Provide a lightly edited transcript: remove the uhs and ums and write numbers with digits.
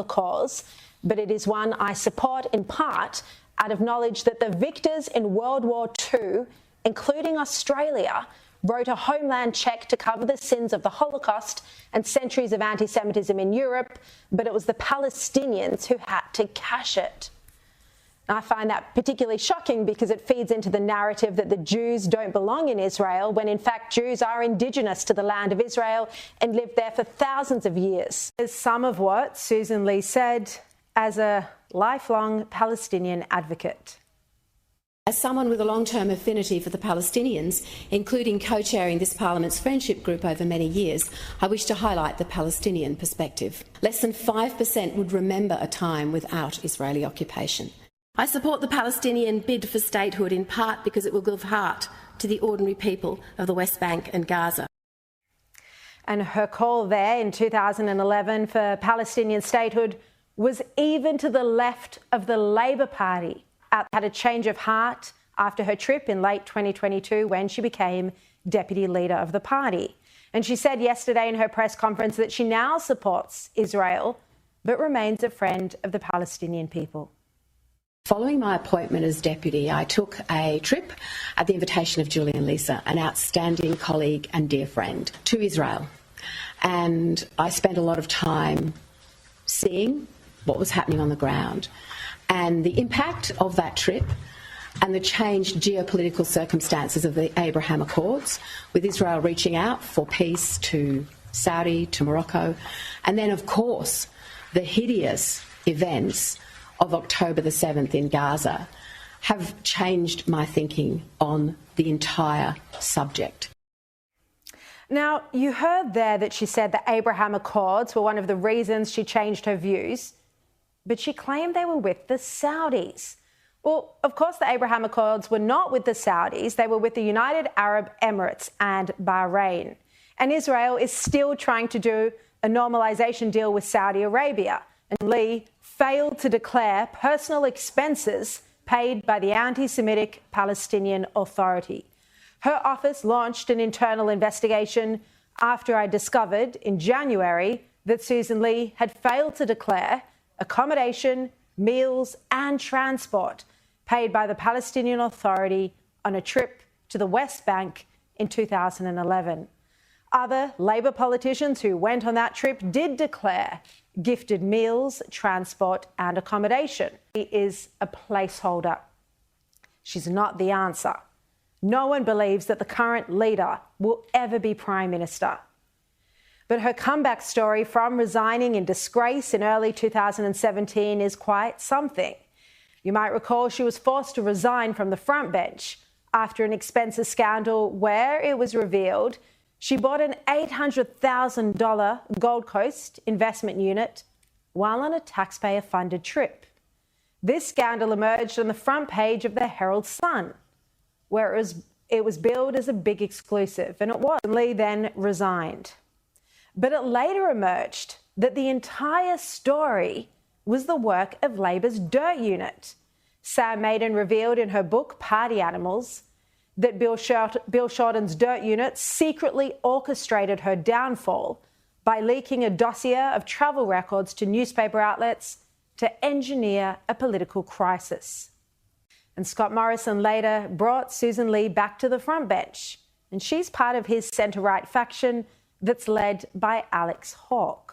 cause, but it is one I support in part out of knowledge that the victors in World War II, including Australia, wrote a homeland cheque to cover the sins of the Holocaust and centuries of anti-Semitism in Europe, but it was the Palestinians who had to cash it. I find that particularly shocking because it feeds into the narrative that the Jews don't belong in Israel, when in fact Jews are indigenous to the land of Israel and lived there for thousands of years. Is some of what Sussan Ley said as a lifelong Palestinian advocate. As someone with a long-term affinity for the Palestinians, including co-chairing this Parliament's friendship group over many years, I wish to highlight the Palestinian perspective. Less than 5% would remember a time without Israeli occupation. I support the Palestinian bid for statehood in part because it will give heart to the ordinary people of the West Bank and Gaza. And her call there in 2011 for Palestinian statehood was even to the left of the Labor Party. Had a change of heart after her trip in late 2022 when she became deputy leader of the party. And she said yesterday in her press conference that she now supports Israel but remains a friend of the Palestinian people. Following my appointment as deputy, I took a trip at the invitation of Julie and Lisa, an outstanding colleague and dear friend, to Israel. And I spent a lot of time seeing what was happening on the ground and the impact of that trip and the changed geopolitical circumstances of the Abraham Accords, with Israel reaching out for peace to Saudi, to Morocco, and then, of course, the hideous events of October the 7th in Gaza have changed my thinking on the entire subject. Now, you heard there that she said the Abraham Accords were one of the reasons she changed her views, but she claimed they were with the Saudis. Well, of course, the Abraham Accords were not with the Saudis. They were with the United Arab Emirates and Bahrain. And Israel is still trying to do a normalisation deal with Saudi Arabia. And Ley failed to declare personal expenses paid by the anti-Semitic Palestinian Authority. Her office launched an internal investigation after I discovered in January that Sussan Ley had failed to declare accommodation, meals and transport paid by the Palestinian Authority on a trip to the West Bank in 2011. Other Labor politicians who went on that trip did declare gifted meals, transport and accommodation. She is a placeholder. She's not the answer. No one believes that the current leader will ever be Prime Minister. But her comeback story from resigning in disgrace in early 2017 is quite something. You might recall she was forced to resign from the front bench after an expenses scandal where it was revealed she bought an $800,000 Gold Coast investment unit while on a taxpayer-funded trip. This scandal emerged on the front page of the Herald Sun, where it was billed as a big exclusive, and it was. Ley then resigned. But it later emerged that the entire story was the work of Labor's Dirt Unit. Sam Maiden revealed in her book, Party Animals, that Bill Shorten's Dirt Unit secretly orchestrated her downfall by leaking a dossier of travel records to newspaper outlets to engineer a political crisis. And Scott Morrison later brought Sussan Ley back to the front bench, and she's part of his centre-right faction that's led by Alex Hawke.